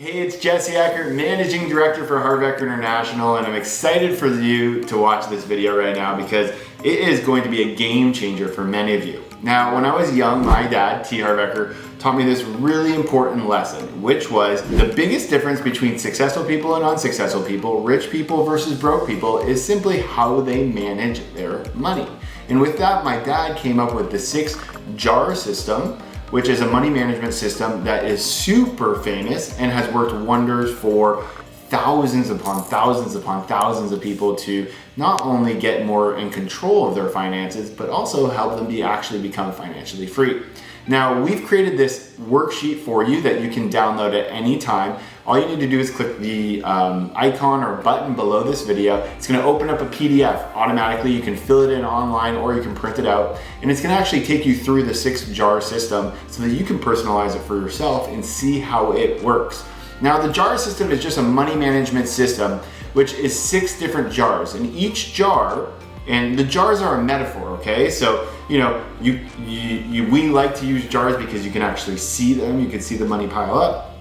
Hey, it's Jesse Eker, Managing Director for Harv Eker International, and I'm excited for you to watch this video right now because it is going to be a game changer for many of you. Now, when I was young, my dad, Harv Eker, taught me this really important lesson, which was the biggest difference between successful people and unsuccessful people, rich people versus broke people, is simply how they manage their money. And with that, my dad came up with the 6-jar system, which is a money management system that is super famous and has worked wonders for thousands upon thousands upon thousands of people to not only get more in control of their finances, but also help them actually become financially free. Now, we've created this worksheet for you that you can download at any time. All you need to do is click the icon or button below this video. It's gonna open up a PDF automatically. You can fill it in online or you can print it out. And it's gonna actually take you through the 6-jar system so that you can personalize it for yourself and see how it works. Now, the jar system is just a money management system, which is 6 different jars. And each jar, and the jars are a metaphor, okay? So, you know, we like to use jars because you can actually see them. You can see the money pile up.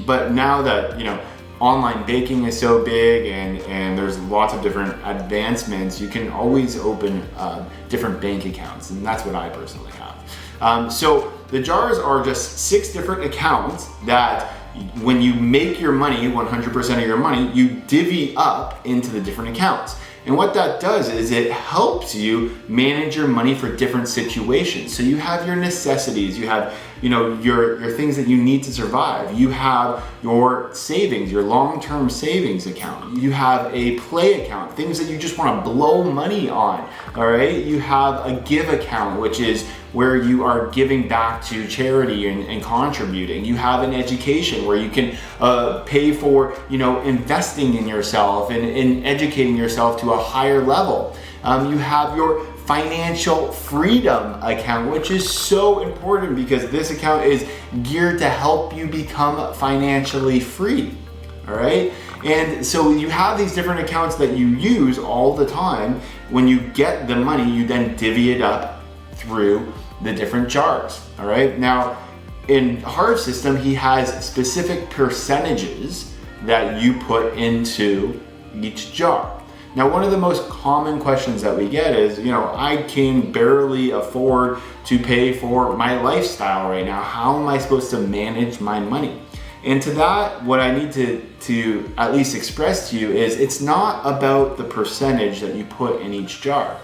But now that, you know, online banking is so big and there's lots of different advancements, you can always open different bank accounts, and that's what I personally have. So the jars are just 6 different accounts that when you make your money, 100% of your money, you divvy up into the different accounts. And what that does is it helps you manage your money for different situations. So you have your necessities, you have, you know, your things that you need to survive. You have your savings, your long-term savings account. You have a play account, things that you just want to blow money on, all right? You have a give account, which is where you are giving back to charity and contributing. You have an education where you can pay for, you know, investing in yourself and educating yourself to a higher level. You have your financial freedom account, which is so important because this account is geared to help you become financially free, all right? And so you have these different accounts that you use all the time. When you get the money, you then divvy it up through the different jars, all right? Now, in Harv's system, he has specific percentages that you put into each jar. Now, one of the most common questions that we get is, you know, I can barely afford to pay for my lifestyle right now. How am I supposed to manage my money? And to that, what I need to at least express to you is it's not about the percentage that you put in each jar.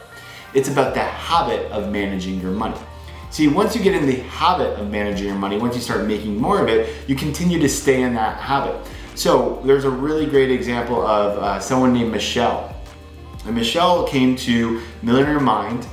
It's about the habit of managing your money. See, once you get in the habit of managing your money, once you start making more of it, you continue to stay in that habit. So there's a really great example of someone named Michelle. And Michelle came to Millionaire Mind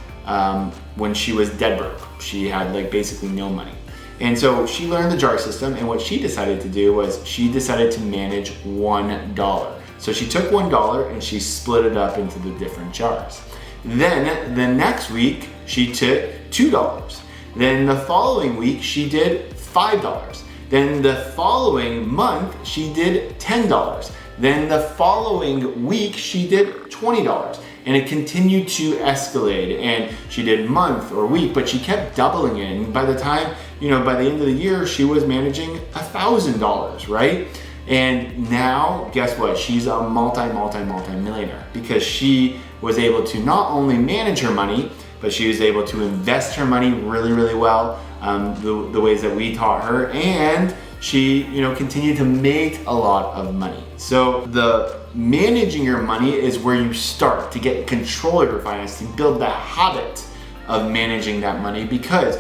when she was dead broke. She had like basically no money. And so she learned the jar system, and what she decided to do was she decided to manage $1. So she took $1 and she split it up into the different jars. Then the next week she took $2. Then the following week she did $5. Then the following month she did $10. Then the following week she did $20. And it continued to escalate, and she did month or week, but she kept doubling it. And by the time, you know, by the end of the year, she was managing $1,000, right? And now, guess what? She's a multi-millionaire because she was able to not only manage her money, but she was able to invest her money really, really well, the ways that we taught her, and she, you know, continued to make a lot of money. So the managing your money is where you start to get control of your finances, to build the habit of managing that money, because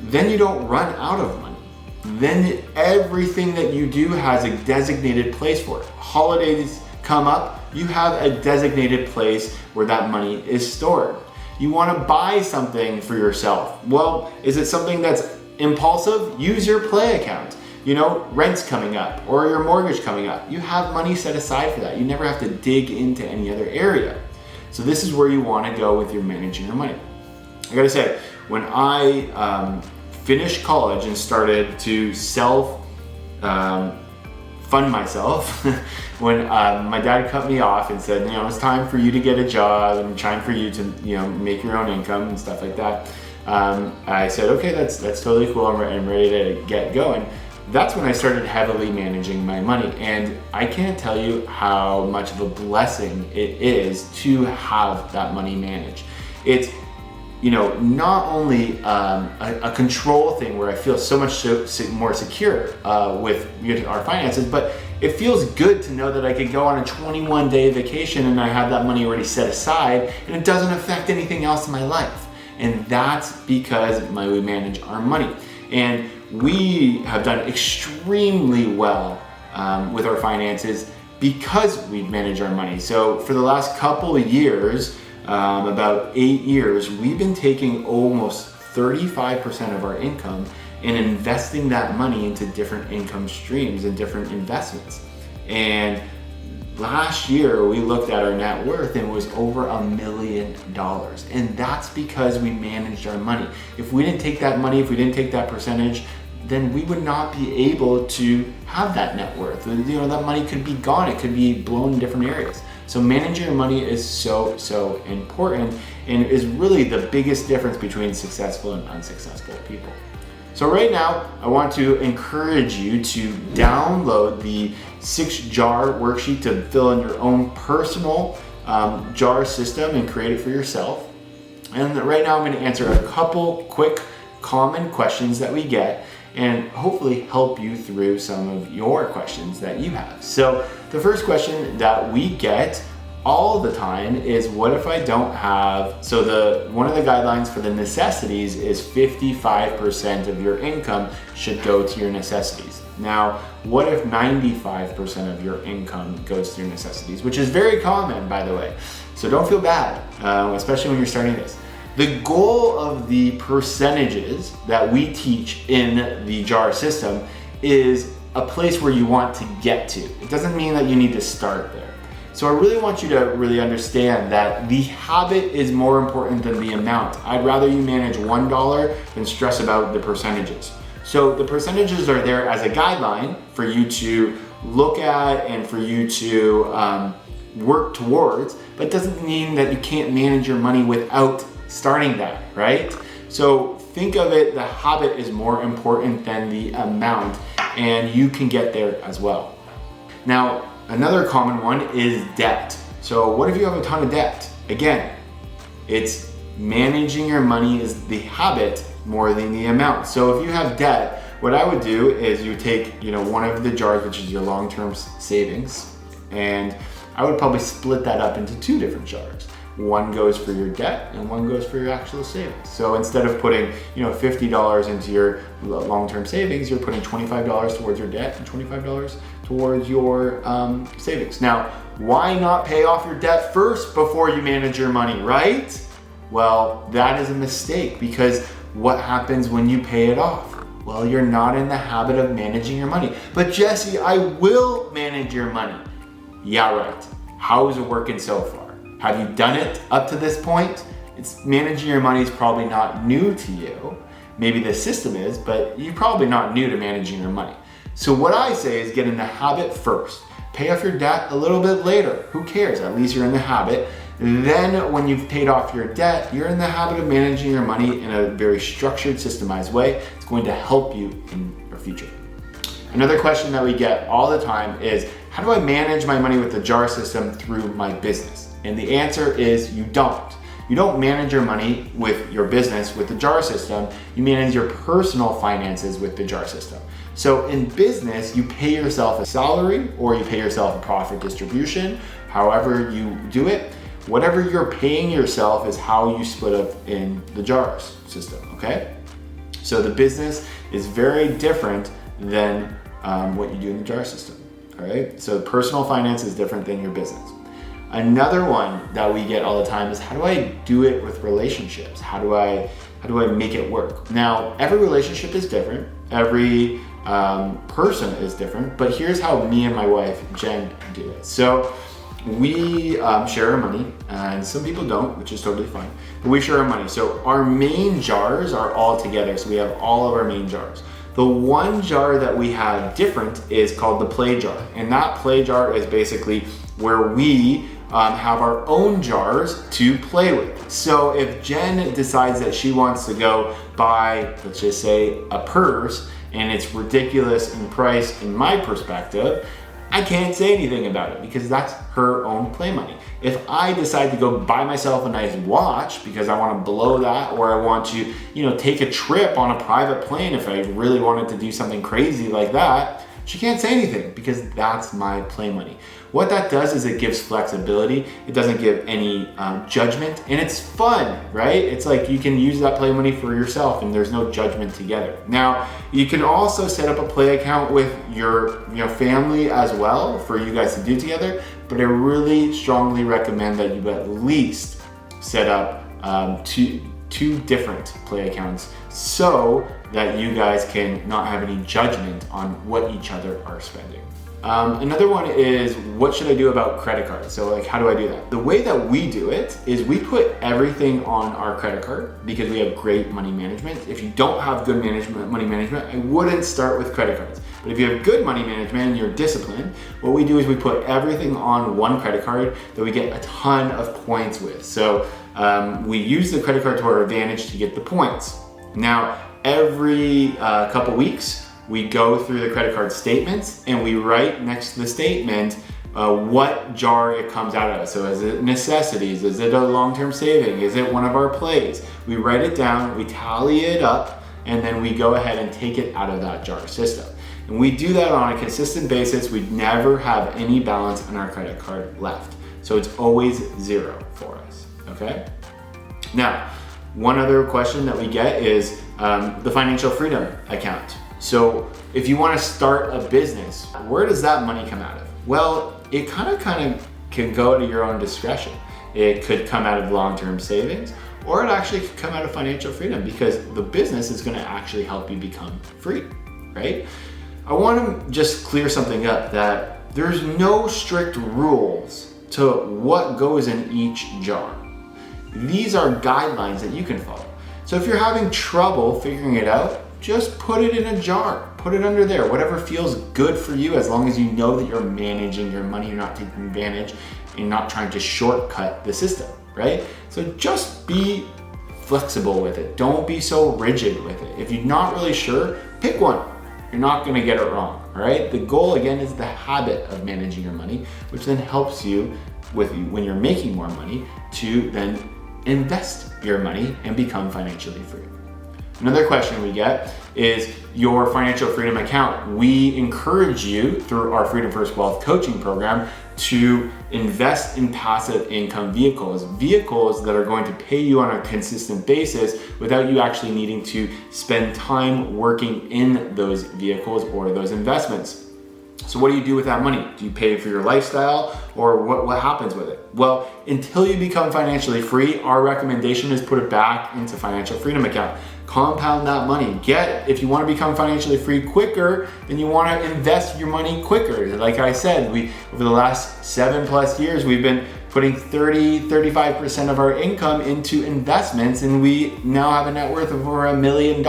then you don't run out of money. Then everything that you do has a designated place for it. Holidays come up, you have a designated place where that money is stored. You want to buy something for yourself. Well, is it something that's impulsive? Use your play account. You know, rent's coming up or your mortgage coming up. You have money set aside for that. You never have to dig into any other area. So this is where you want to go with your managing your money. I gotta say, when I finished college and started to fund myself, when my dad cut me off and said, you know, it's time for you to get a job and time for you to, you know, make your own income and stuff like that. I said, okay, that's totally cool. I'm ready to get going. that's when I started heavily managing my money. And I can't tell you how much of a blessing it is to have that money managed. It's, you know, not only a control thing where I feel so much more secure with our finances, but it feels good to know that I could go on a 21-day vacation and I have that money already set aside and it doesn't affect anything else in my life. And that's because we manage our money. And we have done extremely well with our finances because we manage our money. So for the last couple of years, about 8 years, we've been taking almost 35% of our income and investing that money into different income streams and different investments. And last year we looked at our net worth and it was over $1 million. And that's because we managed our money. If we didn't take that money, if we didn't take that percentage, then we would not be able to have that net worth. You know, that money could be gone. It could be blown in different areas. So managing your money is so important and is really the biggest difference between successful and unsuccessful people. So right now, I want to encourage you to download the 6-jar worksheet to fill in your own personal jar system and create it for yourself. And right now I'm going to answer a couple quick common questions that we get and hopefully help you through some of your questions that you have. So the first question that we get all the time is, what if I don't have, so one of the guidelines for the necessities is 55% of your income should go to your necessities. Now, what if 95% of your income goes to your necessities, which is very common, by the way. So don't feel bad, especially when you're starting this. The goal of the percentages that we teach in the JAR system is a place where you want to get to. It doesn't mean that you need to start there. So I really want you to really understand that the habit is more important than the amount. I'd rather you manage $1 than stress about the percentages. So the percentages are there as a guideline for you to look at and for you to work towards, but it doesn't mean that you can't manage your money without starting that, right? So think of it, the habit is more important than the amount, and you can get there as well. Now, another common one is debt. So what if you have a ton of debt? Again, it's managing your money is the habit more than the amount. So if you have debt, what I would do is you take, one of the jars, which is your long-term savings, and I would probably split that up into 2 different jars. One goes for your debt and one goes for your actual savings. So instead of putting, $50 into your long-term savings, you're putting $25 towards your debt and $25 towards your savings. Now, why not pay off your debt first before you manage your money, right? Well, that is a mistake, because what happens when you pay it off? Well, you're not in the habit of managing your money. But Jesse, I will manage your money. Yeah, right. How is it working so far? Have you done it up to this point? Managing your money is probably not new to you. Maybe the system is, but you're probably not new to managing your money. So what I say is get in the habit first. Pay off your debt a little bit later. Who cares? At least you're in the habit. Then when you've paid off your debt, you're in the habit of managing your money in a very structured, systemized way. It's going to help you in your future. Another question that we get all the time is, how do I manage my money with the JAR system through my business? And the answer is you don't. You don't manage your money with your business with the JAR system. You manage your personal finances with the JAR system. So in business, you pay yourself a salary or you pay yourself a profit distribution, however you do it. Whatever you're paying yourself is how you split up in the JAR system, okay? So the business is very different than what you do in the JAR system, all right? So personal finance is different than your business. Another one that we get all the time is, how do I do it with relationships? How do I make it work? Now, every relationship is different. Every person is different, but here's how me and my wife, Jen, do it. So we share our money, and some people don't, which is totally fine, but we share our money. So our main jars are all together. So we have all of our main jars. The one jar that we have different is called the play jar. And that play jar is basically where we have our own jars to play with. So if Jen decides that she wants to go buy, let's just say, a purse, and it's ridiculous in price in my perspective, I can't say anything about it because that's her own play money. If I decide to go buy myself a nice watch because I want to blow that, or I want to, take a trip on a private plane if I really wanted to do something crazy like that, she can't say anything because that's my play money. What that does is it gives flexibility. It doesn't give any judgment, and it's fun, right? It's like you can use that play money for yourself and there's no judgment together. Now, you can also set up a play account with your family as well for you guys to do together, but I really strongly recommend that you at least set up two different play accounts so that you guys can not have any judgment on what each other are spending. Another one is, what should I do about credit cards? So like, how do I do that? The way that we do it is we put everything on our credit card because we have great money management. If you don't have good money management, I wouldn't start with credit cards. But if you have good money management and you're disciplined, what we do is we put everything on one credit card that we get a ton of points with. So we use the credit card to our advantage to get the points. Now, every couple weeks, we go through the credit card statements and we write next to the statement what jar it comes out of. So is it necessities? Is it a long-term saving? Is it one of our plays? We write it down, we tally it up, and then we go ahead and take it out of that jar system. And we do that on a consistent basis. We never have any balance on our credit card left. So it's always zero for us, okay? Now, one other question that we get is the financial freedom account. So if you want to start a business, where does that money come out of? Well, it kind of can go to your own discretion. It could come out of long-term savings, or it actually could come out of financial freedom because the business is going to actually help you become free, right? I want to just clear something up that there's no strict rules to what goes in each jar. These are guidelines that you can follow. So if you're having trouble figuring it out, just put it in a jar, put it under there, whatever feels good for you, as long as you know that you're managing your money, you're not taking advantage and not trying to shortcut the system, right? So just be flexible with it. Don't be so rigid with it. If you're not really sure, pick one. You're not gonna get it wrong, all right? The goal again is the habit of managing your money, which then helps you when you're making more money to then invest your money and become financially free. Another question we get is your financial freedom account. We encourage you through our Freedom First Wealth coaching program to invest in passive income vehicles that are going to pay you on a consistent basis without you actually needing to spend time working in those vehicles or those investments. So what do you do with that money? Do you pay for your lifestyle, or what happens with it? Well, until you become financially free, our recommendation is put it back into financial freedom account. Compound that money. If you want to become financially free quicker, then you want to invest your money quicker. Like I said, over the last 7+ years, we've been putting 35% of our income into investments, and we now have a net worth of over $1 million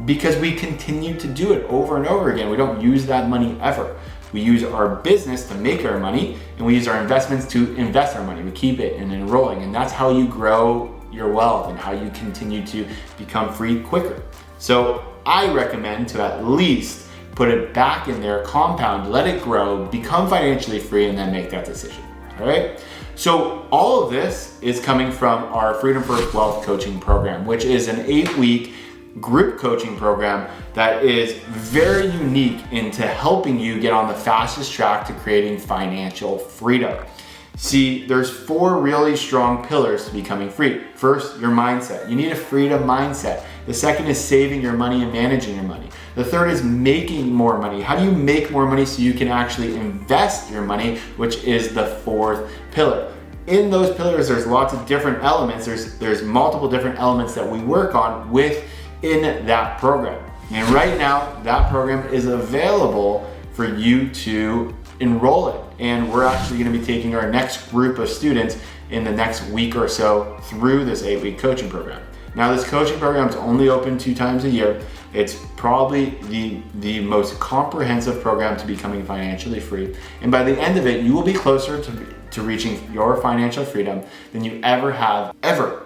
because we continue to do it over and over again. We don't use that money ever. We use our business to make our money, and we use our investments to invest our money. We keep it and enrolling, and that's how you grow your wealth and how you continue to become free quicker. So I recommend to at least put it back in there, compound, let it grow, become financially free, and then make that decision, all right? So all of this is coming from our Freedom First Wealth coaching program, which is an 8-week group coaching program that is very unique into helping you get on the fastest track to creating financial freedom. See, there's 4 really strong pillars to becoming free. First, your mindset. You need a freedom mindset. The second is saving your money and managing your money. The third is making more money. How do you make more money so you can actually invest your money, which is the 4th pillar. In those pillars, there's lots of different elements. There's multiple different elements that we work on within that program. And right now, that program is available for you to enroll in. And we're actually gonna be taking our next group of students in the next week or so through this 8-week coaching program. Now, this coaching program is only open 2 times a year. It's probably the most comprehensive program to becoming financially free. And by the end of it, you will be closer to reaching your financial freedom than you ever have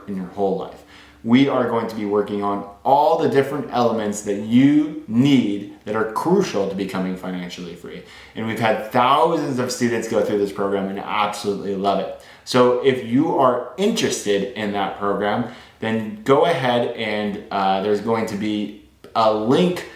in your whole life. we are going to be working on all the different elements that you need that are crucial to becoming financially free. And we've had thousands of students go through this program and absolutely love it. So if you are interested in that program, then go ahead and there's going to be a link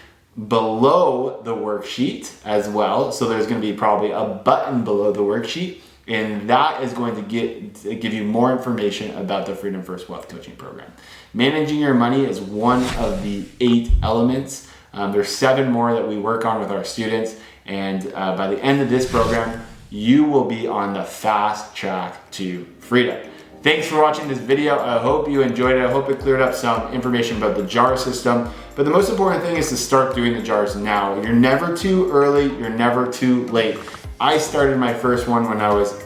below the worksheet as well. So there's going to be probably a button below the worksheet, and that is going to give you more information about the Freedom First Wealth Coaching Program. Managing your money is one of the 8 elements. There's 7 more that we work on with our students, and by the end of this program, you will be on the fast track to freedom. Thanks for watching this video. I hope you enjoyed it. I hope it cleared up some information about the JAR system. But the most important thing is to start doing the JARs now. You're never too early, you're never too late. I started my first one when I was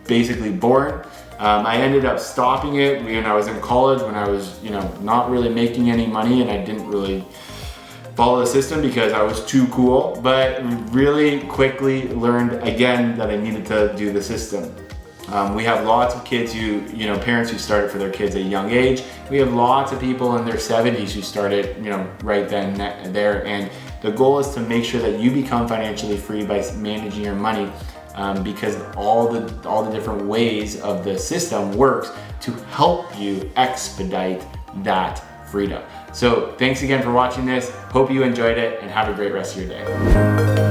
basically born. I ended up stopping it when I was in college, when I was not really making any money, and I didn't really follow the system because I was too cool, but really quickly learned again that I needed to do the system. We have lots of kids who, parents who started for their kids at a young age. We have lots of people in their 70s who started, right then and there. And the goal is to make sure that you become financially free by managing your money, because all the different ways of the system works to help you expedite that freedom. So thanks again for watching this. Hope you enjoyed it, and have a great rest of your day.